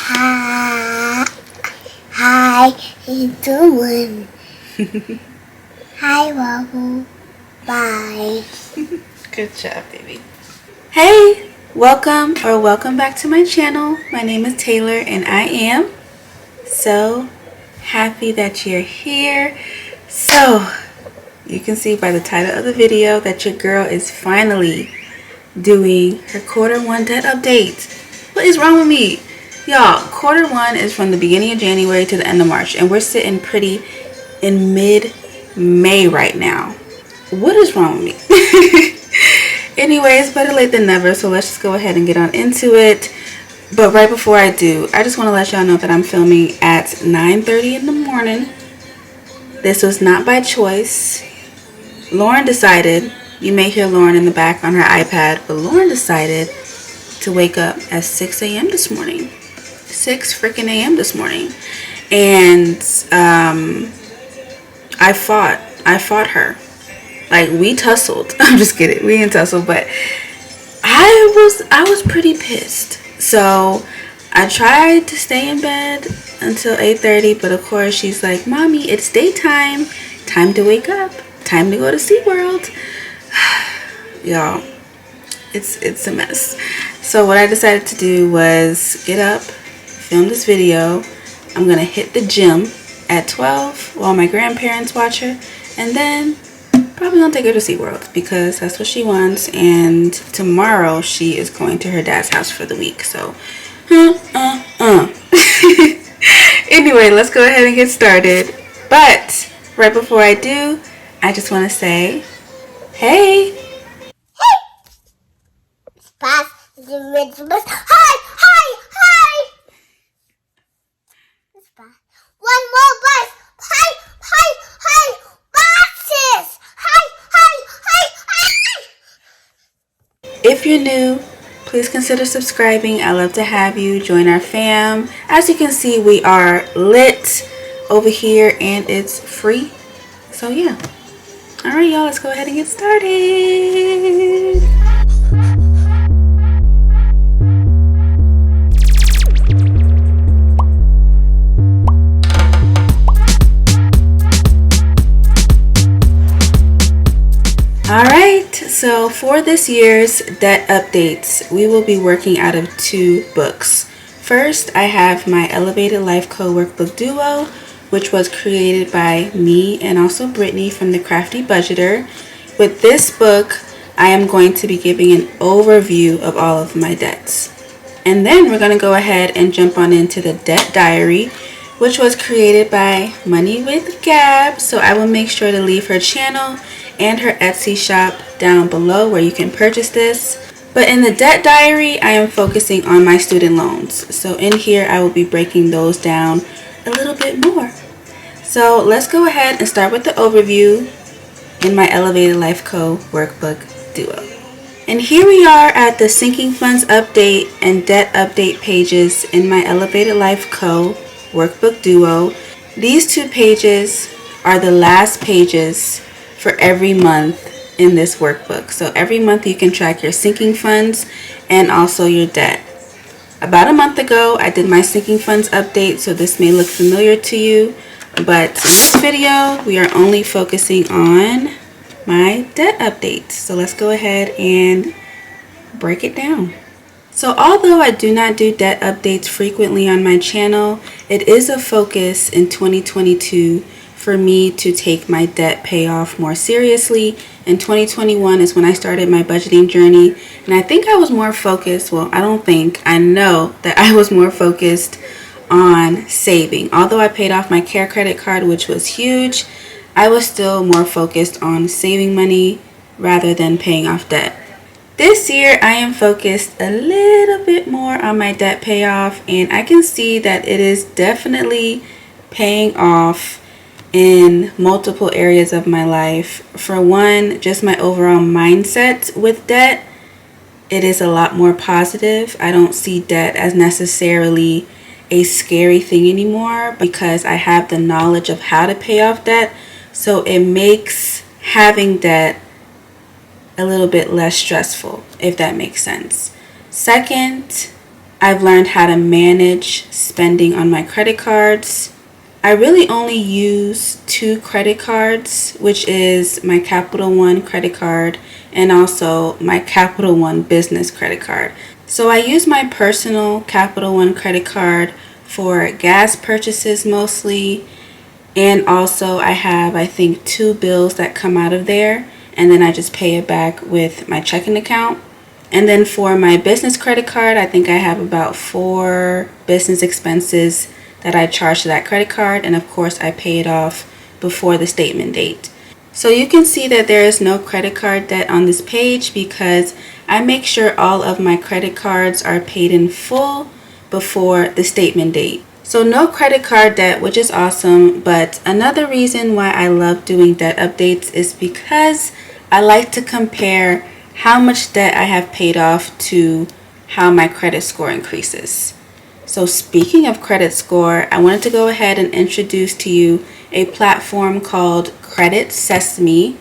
Hi. Hi. How you doing? Hi, Bubble. Bye. Good job, baby. Hey, welcome back to my channel. My name is Taylor and I am so happy that you're here. So, you can see by the title of the video that your girl is finally doing her Q1 debt update. What is wrong with me? Y'all, Q1 is from the beginning of January to the end of March, and we're sitting pretty in mid-May right now. What is wrong with me? Anyways, better late than never, so let's just go ahead and get on into it. But right before I do, I just want to let y'all know that I'm filming at 9:30 in the morning. This was not by choice. Lauren decided, you may hear Lauren in the back on her iPad, but Lauren decided to wake up at 6 a.m. this morning. 6 freaking a.m. this morning. And I fought her. Like, we tussled. I'm just kidding. We didn't tussle, but I was pretty pissed. So I tried to stay in bed until 8:30, but of course she's like, "Mommy, it's daytime. Time to wake up. Time to go to SeaWorld." Y'all, it's a mess. So what I decided to do was get up, film this video. I'm gonna hit the gym at 12 while my grandparents watch her, and then probably gonna take her to SeaWorld because that's what she wants. And tomorrow she is going to her dad's house for the week. So, Anyway, let's go ahead and get started. But right before I do, I just want to say, hey. Pass the red bus. Hi. Let's pass. One more bus. Hi. Buses. Hi. If you're new, please consider subscribing. I love to have you join our fam. As you can see, we are lit over here and it's free. So yeah. Alright, y'all, let's go ahead and get started. Alright, so for this year's debt updates, we will be working out of 2 books. First, I have my Elevated Life Code Workbook Duo, which was created by me and also Brittany from the Crafty Budgeter. With this book, I am going to be giving an overview of all of my debts. And then we're going to go ahead and jump on into the Debt Diary, which was created by Money with Gab. So I will make sure to leave her channel and her Etsy shop down below where you can purchase this. But in the Debt Diary, I am focusing on my student loans. So in here, I will be breaking those down a little bit more. So let's go ahead and start with the overview in my Elevated Life Co. Workbook Duo. And here we are at the Sinking Funds Update and Debt Update pages in my Elevated Life Co. Workbook Duo. These 2 pages are the last pages for every month in this workbook. So every month you can track your sinking funds and also your debt. About a month ago, I did my sinking funds update, so this may look familiar to you, but in this video, we are only focusing on my debt updates. So let's go ahead and break it down. So although I do not do debt updates frequently on my channel, it is a focus in 2022 for me to take my debt payoff more seriously. In 2021 is when I started my budgeting journey, and I think I was more focused, well, I know that I was more focused on saving. Although I paid off my care credit card, which was huge, I was still more focused on saving money rather than paying off debt. This year, I am focused a little bit more on my debt payoff, and I can see that it is definitely paying off in multiple areas of my life. For one, just my overall mindset with debt, it is a lot more positive. I don't see debt as necessarily a scary thing anymore because I have the knowledge of how to pay off debt. So it makes having debt a little bit less stressful, if that makes sense. Second, I've learned how to manage spending on my credit cards. I really only use 2 credit cards, which is my Capital One credit card and also my Capital One business credit card. So I use my personal Capital One credit card for gas purchases mostly, and also I have, I think, 2 bills that come out of there, and then I just pay it back with my checking account. And then for my business credit card, I think I have about 4 business expenses that I charge to that credit card, and of course I pay it off before the statement date. So you can see that there is no credit card debt on this page because I make sure all of my credit cards are paid in full before the statement date. So no credit card debt, which is awesome, but another reason why I love doing debt updates is because I like to compare how much debt I have paid off to how my credit score increases. So speaking of credit score, I wanted to go ahead and introduce to you a platform called Credit Sesame.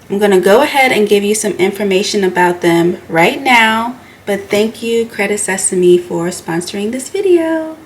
I'm going to go ahead and give you some information about them right now, but thank you Credit Sesame for sponsoring this video.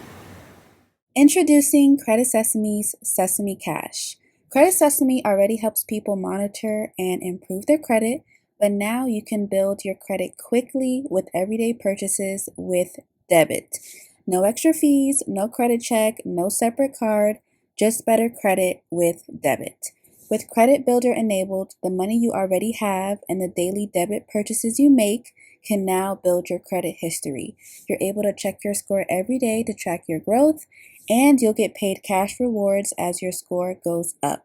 Introducing Credit Sesame's Sesame Cash. Credit Sesame already helps people monitor and improve their credit, but now you can build your credit quickly with everyday purchases with debit. No extra fees, no credit check, no separate card, just better credit with debit. With Credit Builder enabled, the money you already have and the daily debit purchases you make can now build your credit history. You're able to check your score every day to track your growth, and you'll get paid cash rewards as your score goes up.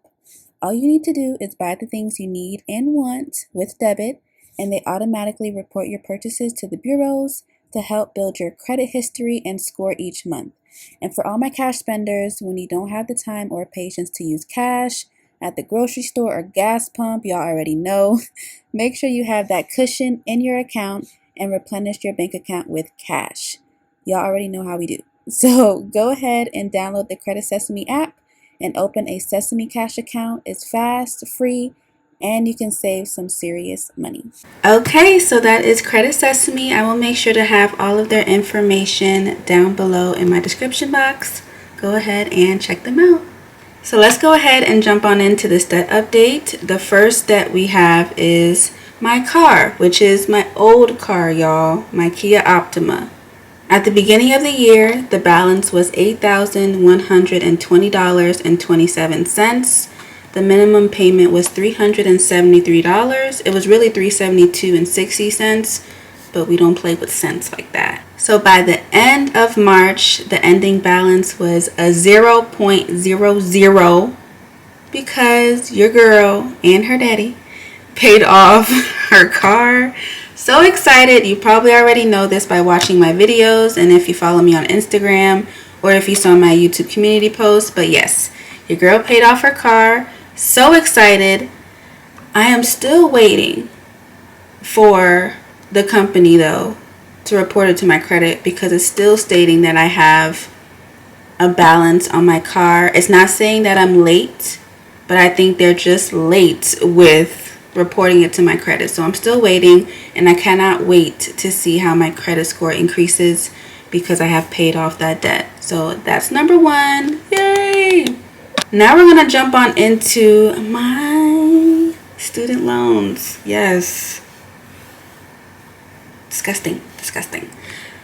All you need to do is buy the things you need and want with debit, and they automatically report your purchases to the bureaus to help build your credit history and score each month. And for all my cash spenders, when you don't have the time or patience to use cash at the grocery store or gas pump, y'all already know, make sure you have that cushion in your account and replenish your bank account with cash. Y'all already know how we do. So go ahead and download the Credit Sesame app and open a Sesame Cash account. It's fast, free, and you can save some serious money. Okay, so that is Credit Sesame. I will make sure to have all of their information down below in my description box. Go ahead and check them out. So let's go ahead and jump on into this debt update. The first debt we have is my car, which is my old car, y'all, my Kia Optima. At the beginning of the year, the balance was $8,120.27. The minimum payment was $373. It was really $372.60, but we don't play with cents like that. So by the end of March, the ending balance was a 0.00 because your girl and her daddy paid off her car. So excited. You probably already know this by watching my videos and if you follow me on Instagram or if you saw my YouTube community post. But yes, your girl paid off her car. So excited. I am still waiting for the company though to report it to my credit because it's still stating that I have a balance on my car. It's not saying that I'm late, but I think they're just late with reporting it to my credit. So I'm still waiting, and I cannot wait to see how my credit score increases because I have paid off that debt. So that's number 1. Yay! Now we're going to jump on into my student loans. Yes. Disgusting.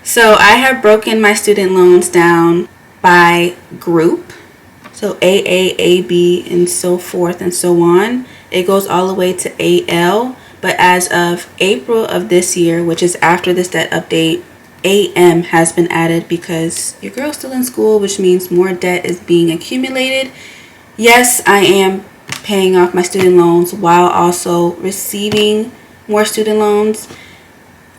So I have broken my student loans down by group. So AA, AB, and so forth and so on. It goes all the way to AL. But as of April of this year, which is after this debt update, AM has been added because your girl's still in school, which means more debt is being accumulated. Yes, I am paying off my student loans while also receiving more student loans.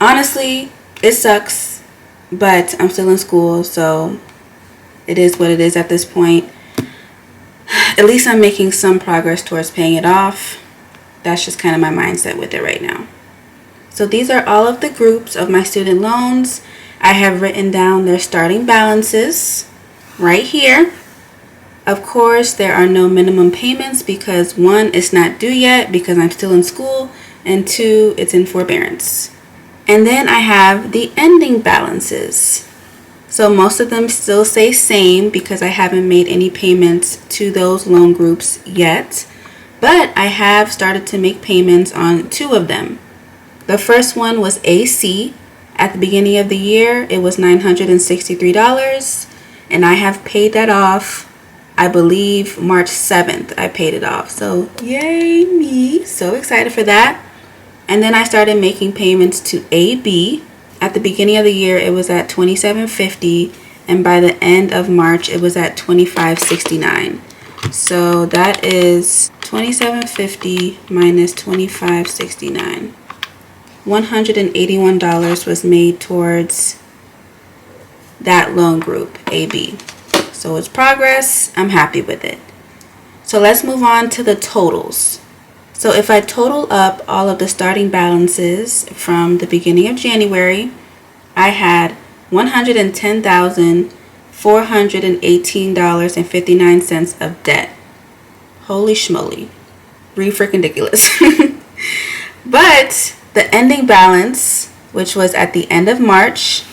Honestly, it sucks, but I'm still in school, so it is what it is at this point. At least I'm making some progress towards paying it off. That's just kind of my mindset with it right now. So these are all of the groups of my student loans. I have written down their starting balances right here. Of course, there are no minimum payments because 1, it's not due yet because I'm still in school, and 2, it's in forbearance. And then I have the ending balances. So most of them still say same because I haven't made any payments to those loan groups yet. But I have started to make payments on 2 of them. The first one was AC. At the beginning of the year, it was $963. And I have paid that off, I believe, March 7th. I paid it off. So yay me. So excited for that. And then I started making payments to AB. At the beginning of the year, it was at $27.50, and by the end of March, it was at $25.69. So that is $27.50 minus $25.69. $181 was made towards that loan group, AB. So it's progress. I'm happy with it. So let's move on to the totals. So if I total up all of the starting balances from the beginning of January, I had $110,418.59 of debt. Holy schmoly. Freaking ridiculous. But the ending balance, which was at the end of March,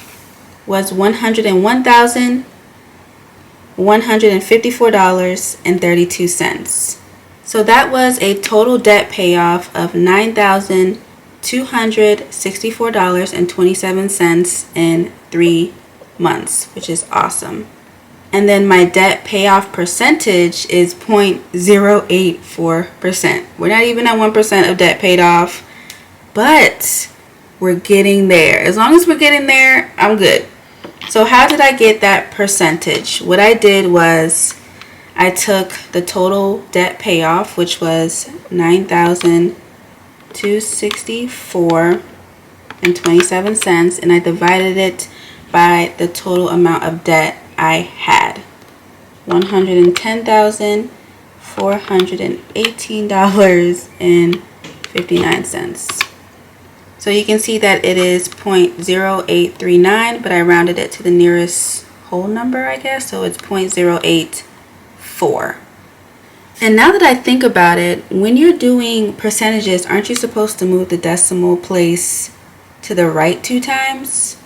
was $101,154.32. So that was a total debt payoff of $9,264.27 in 3 months, which is awesome. And then my debt payoff percentage is 0.084%. We're not even at 1% of debt paid off, but we're getting there. As long as we're getting there, I'm good. So how did I get that percentage? What I did was I took the total debt payoff, which was $9,264.27, and I divided it by the total amount of debt I had. $110,418.59. So you can see that it is 0.0839, but I rounded it to the nearest whole number, I guess. So it's 0.084. And now that I think about it, when you're doing percentages, aren't you supposed to move the decimal place to the right 2 times?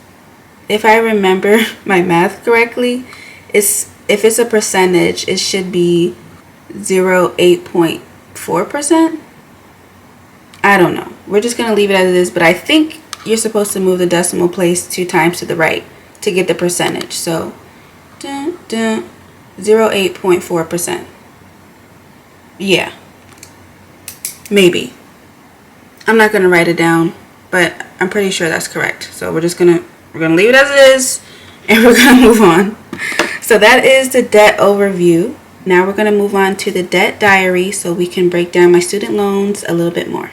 If I remember my math correctly, if it's a percentage, it should be 0.8.4%. I don't know. We're just going to leave it as it is, but I think you're supposed to move the decimal place 2 times to the right to get the percentage. So 0.8.4%. Yeah. Maybe. I'm not going to write it down, but I'm pretty sure that's correct. So we're going to leave it as it is, and we're going to move on. So that is the debt overview. Now we're going to move on to the debt diary so we can break down my student loans a little bit more.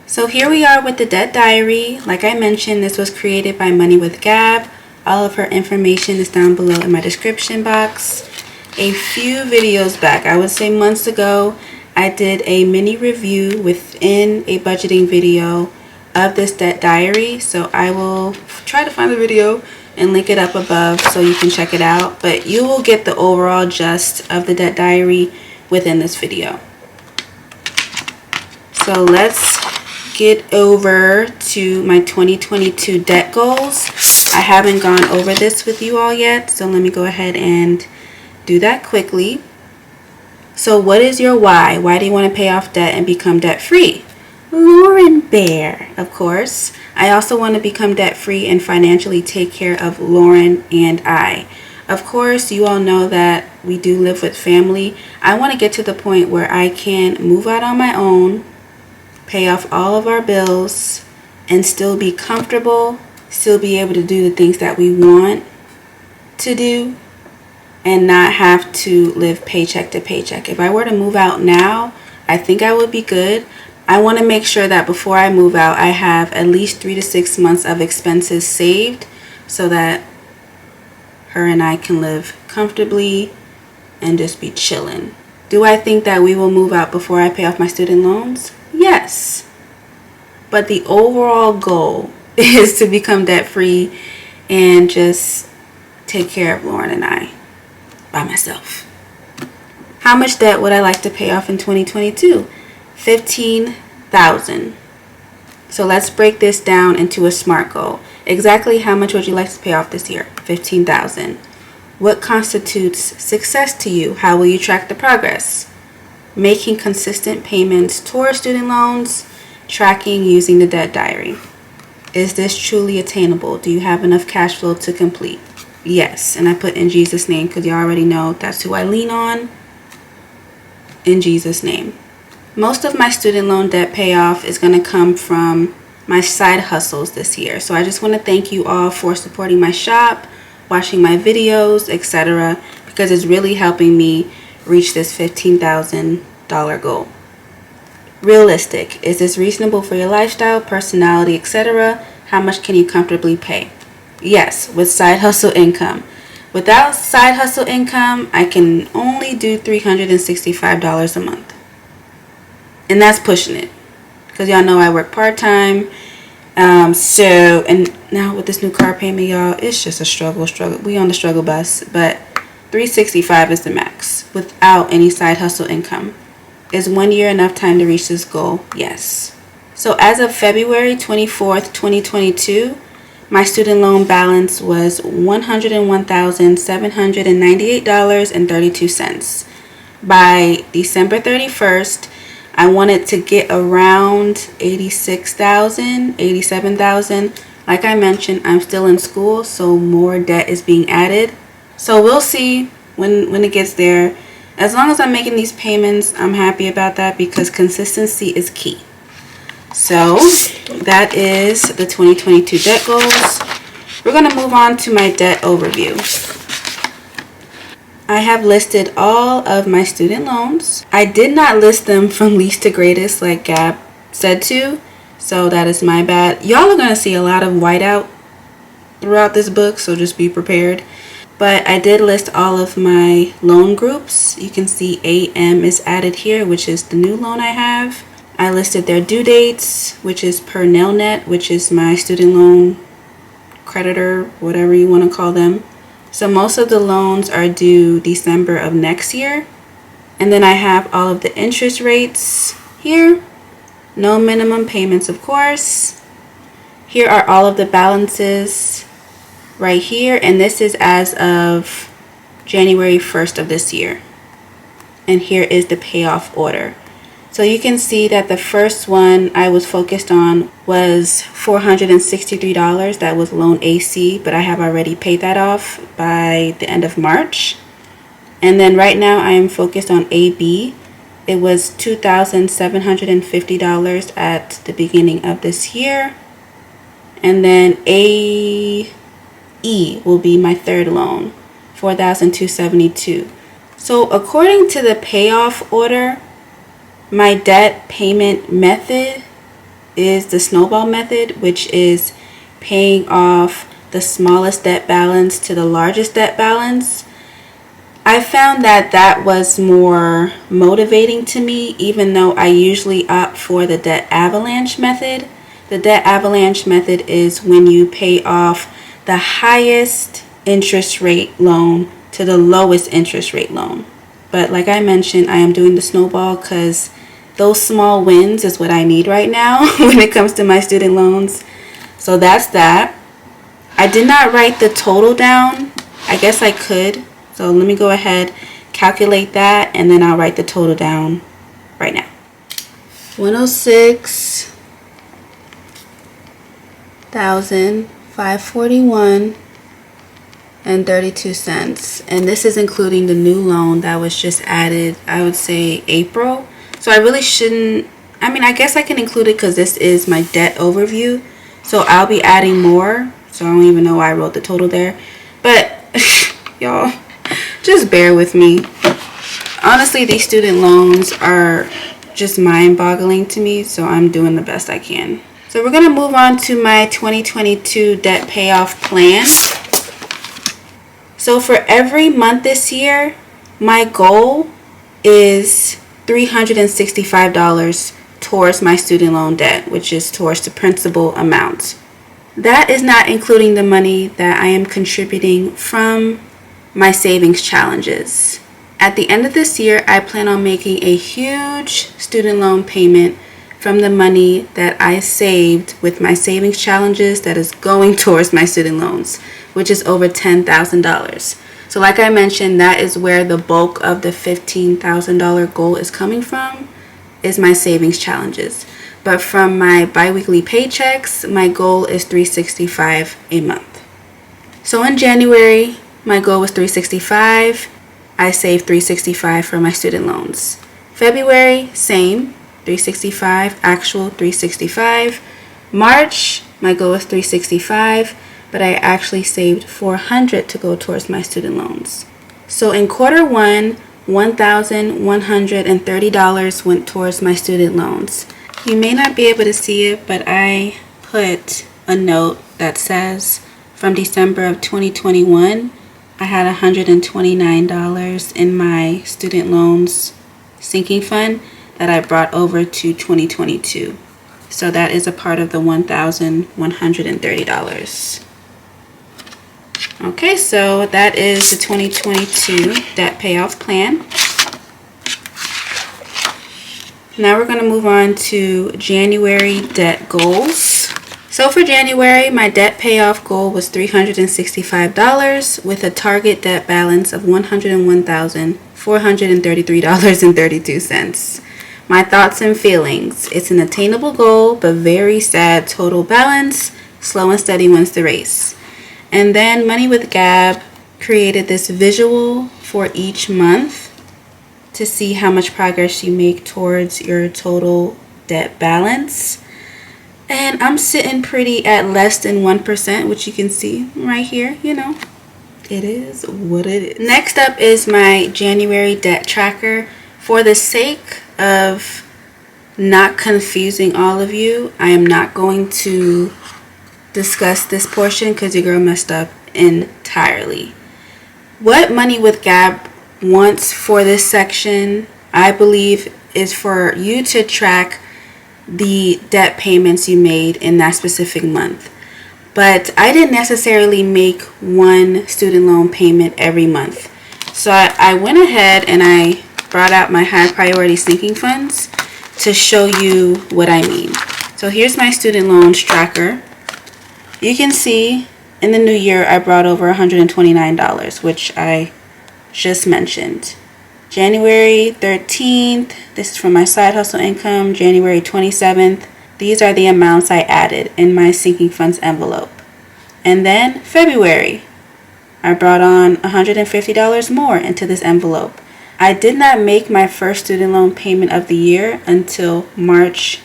So here we are with the debt diary. Like I mentioned, this was created by Money with Gab. All of her information is down below in my description box. A few videos back, I would say months ago, I did a mini review within a budgeting video of this debt diary. So I will try to find the video and link it up above so you can check it out. But you will get the overall gist of the debt diary within this video. So let's get over to my 2022 debt goals. I haven't gone over this with you all yet, so let me go ahead and do that quickly. So what is your why? Why do you want to pay off debt and become debt free? Lauren Bear, of course. I also want to become debt free and financially take care of Lauren and I. Of course, you all know that we do live with family. I want to get to the point where I can move out on my own, pay off all of our bills, and still be comfortable, still be able to do the things that we want to do, and not have to live paycheck to paycheck. If I were to move out now, I think I would be good. I want to make sure that before I move out, I have at least 3 to 6 months of expenses saved so that her and I can live comfortably and just be chilling. Do I think that we will move out before I pay off my student loans? Yes. But the overall goal is to become debt free and just take care of Lauren and I by myself. How much debt would I like to pay off in 2022? $15,000. So let's break this down into a SMART goal. Exactly how much would you like to pay off this year? $15,000. What constitutes success to you? How will you track the progress? Making consistent payments towards student loans, tracking using the debt diary. Is this truly attainable? Do you have enough cash flow to complete? Yes, and I put in Jesus' name because you already know that's who I lean on. In Jesus' name. Most of my student loan debt payoff is going to come from my side hustles this year. So I just want to thank you all for supporting my shop, watching my videos, etc. because it's really helping me reach this $15,000 goal. Realistic. Is this reasonable for your lifestyle, personality, etc.? How much can you comfortably pay? Yes, with side hustle income. Without side hustle income, I can only do $365 a month. And that's pushing it. Because y'all know I work part-time. And now with this new car payment, y'all, it's just a struggle. We on the struggle bus. But $365 is the max without any side hustle income. Is 1 year enough time to reach this goal? Yes. So as of February 24th, 2022, my student loan balance was $101,798.32. By December 31st, I wanted to get around $86,000, $87,000. Like I mentioned, I'm still in school, so more debt is being added. So we'll see when it gets there. As long as I'm making these payments, I'm happy about that because consistency is key. So that is the 2022 debt goals. We're going to move on to my debt overview. I have listed all of my student loans. I did not list them from least to greatest like Gab said to, so that is my bad. Y'all are going to see a lot of whiteout throughout this book, so just be prepared. But I did list all of my loan groups. You can see AM is added here, which is the new loan I have. I listed their due dates, which is per Nelnet, which is my student loan creditor, whatever you want to call them. So most of the loans are due December of next year. And then I have all of the interest rates here. No minimum payments, of course. Here are all of the balances right here. And this is as of January 1st of this year. And here is the payoff order. So you can see that the first one I was focused on was $463. That was loan AC, but I have already paid that off by the end of March. And then right now I am focused on AB. It was $2,750 at the beginning of this year. And then AE will be my third loan, $4,272. So according to the payoff order, my debt payment method is the snowball method, which is paying off the smallest debt balance to the largest debt balance. I found that that was more motivating to me, even though I usually opt for the debt avalanche method. The debt avalanche method is when you pay off the highest interest rate loan to the lowest interest rate loan. But like I mentioned, I am doing the snowball because those small wins is what I need right now when it comes to my student loans. So that's that. I did not write the total down. I guess I could. So let me go ahead, calculate that, and then I'll write the total down right now. 106,541 and 32 cents. And this is including the new loan that was just added, I would say April. So I really shouldn't, I guess I can include it because this is my debt overview. So I'll be adding more. So I don't even know why I wrote the total there. But y'all, just bear with me. Honestly, these student loans are just mind-boggling to me. So I'm doing the best I can. So we're going to move on to my 2022 debt payoff plan. So for every month this year, my goal is $365 towards my student loan debt, which is towards the principal amount. That is not including the money that I am contributing from my savings challenges. At the end of this year, I plan on making a huge student loan payment from the money that I saved with my savings challenges that is going towards my student loans, which is over $10,000. So like I mentioned, that is where the bulk of the $15,000 goal is coming from, is my savings challenges. But from my bi-weekly paychecks, my goal is $365 a month. So in January, my goal was $365. I saved $365 for my student loans. February, same, $365, actual $365. March, my goal was $365, but I actually saved $400 to go towards my student loans. So in quarter one, $1,130 went towards my student loans. You may not be able to see it, but I put a note that says from December of 2021, I had $129 in my student loans sinking fund that I brought over to 2022. So that is a part of the $1,130. Okay, so that is the 2022 debt payoff plan. Now we're going to move on to January debt goals. So for January, my debt payoff goal was $365 with a target debt balance of $101,433.32. My thoughts and feelings. It's an attainable goal, but very sad total balance. Slow and steady wins the race. And then Money with Gab created this visual for each month to see how much progress you make towards your total debt balance. And I'm sitting pretty at less than 1%, which you can see right here. You know, it is what it is. Next up is my January debt tracker. For the sake of not confusing all of you, I am not going to discuss this portion because your girl messed up entirely. What Money with Gab wants for this section, I believe, is for you to track the debt payments you made in that specific month. But I didn't necessarily make one student loan payment every month. So I went ahead and I brought out my high priority sinking funds to show you what I mean. So here's my student loans tracker. You can see in the new year I brought over $129, which I just mentioned. January 13th, this is from my side hustle income. January 27th, these are the amounts I added in my sinking funds envelope. And then February, I brought on $150 more into this envelope. I did not make my first student loan payment of the year until March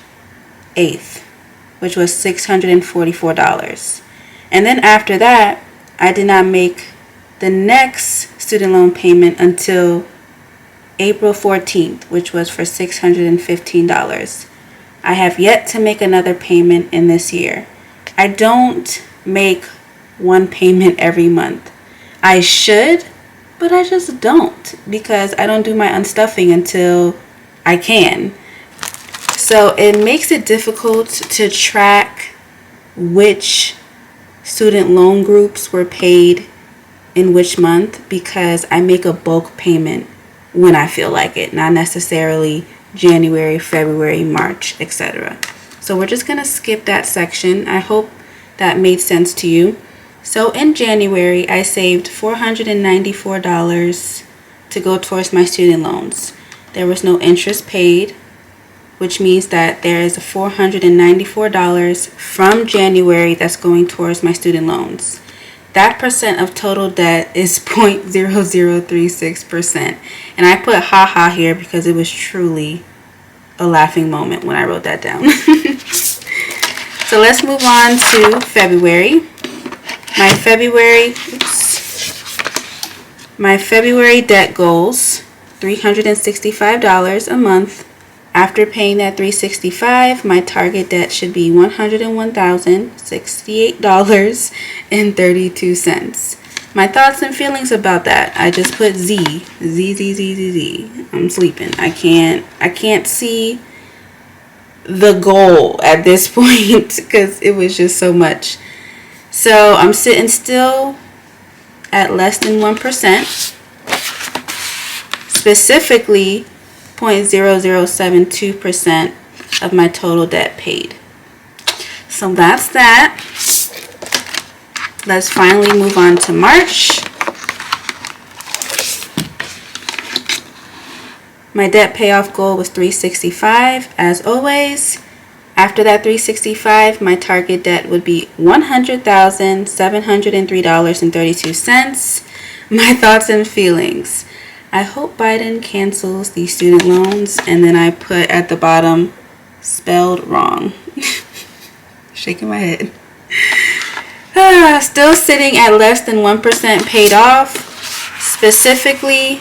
8th, which was $644. And then after that, I did not make the next student loan payment until April 14th, which was for $615. I have yet to make another payment in this year. I don't make one payment every month. I should, but I just don't because I don't do my unstuffing until I can. So it makes it difficult to track which student loan groups were paid in which month because I make a bulk payment when I feel like it, not necessarily January, February, March, etc. So we're just going to skip that section. I hope that made sense to you. So in January, I saved $494 to go towards my student loans. There was no interest paid, which means that there is $494 from January that's going towards my student loans. That percent of total debt is 0.0036%. And I put haha here because it was truly a laughing moment when I wrote that down. So let's move on to February. My February debt goals, $365 a month. After paying that $365, my target debt should be $101,068.32. My thoughts and feelings about that, I just put Z. I'm sleeping. I can't see the goal at this point because it was just so much. So I'm sitting still at less than 1%. Specifically, 0.0072% of my total debt paid. So that's that. Let's finally move on to March. My debt payoff goal was $365, as always. After that $365, my target debt would be $100,703.32. My thoughts and feelings. I hope Biden cancels these student loans, and then I put at the bottom, spelled wrong. Shaking my head. Still sitting at less than 1% paid off, specifically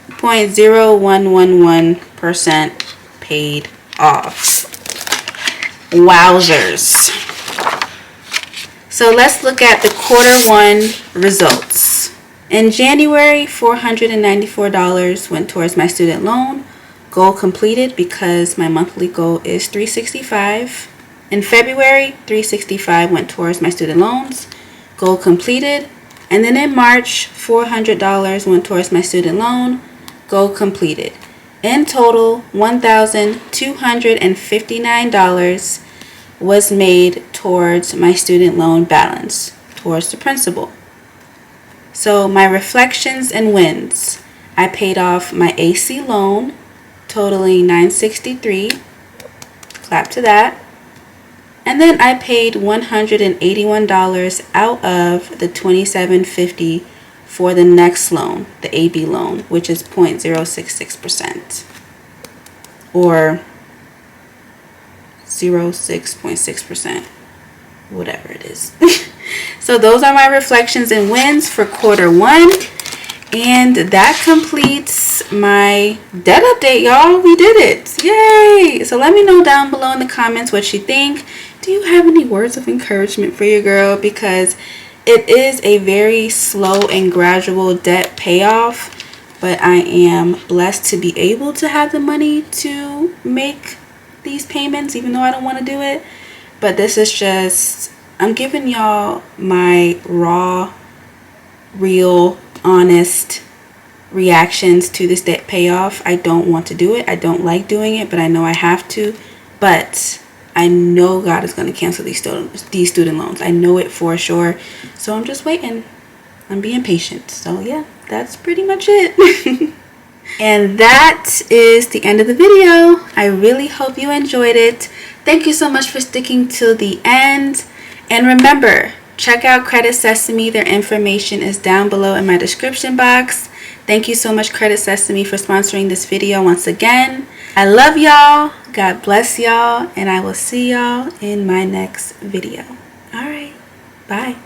0.0111% paid off. Wowzers. So let's look at the quarter 1 results. In January, $494 went towards my student loan. Goal completed because my monthly goal is $365. In February, $365 went towards my student loans. Goal completed. And then in March, $400 went towards my student loan. Goal completed. In total, $1,259 was made towards my student loan balance, towards the principal. So my reflections and wins. I paid off my AC loan, totaling $963. Clap to that. And then I paid $181 out of the $2,750 for the next loan, the AB loan, which is 0.066%, or 0.6%, whatever it is. So those are my reflections and wins for quarter 1. And that completes my debt update, y'all. We did it. Yay! So let me know down below in the comments what you think. Do you have any words of encouragement for your girl? Because it is a very slow and gradual debt payoff, but I am blessed to be able to have the money to make these payments, even though I don't want to do it. But this is just, I'm giving y'all my raw, real, honest reactions to this debt payoff. I don't want to do it. I don't like doing it, but I know I have to. But I know God is going to cancel these student loans. I know it for sure. So I'm just waiting. I'm being patient. So yeah, that's pretty much it. And that is the end of the video. I really hope you enjoyed it. Thank you so much for sticking till the end. And remember, check out Credit Sesame. Their information is down below in my description box. Thank you so much, Credit Sesame, for sponsoring this video once again. I love y'all. God bless y'all. And I will see y'all in my next video. All right. Bye.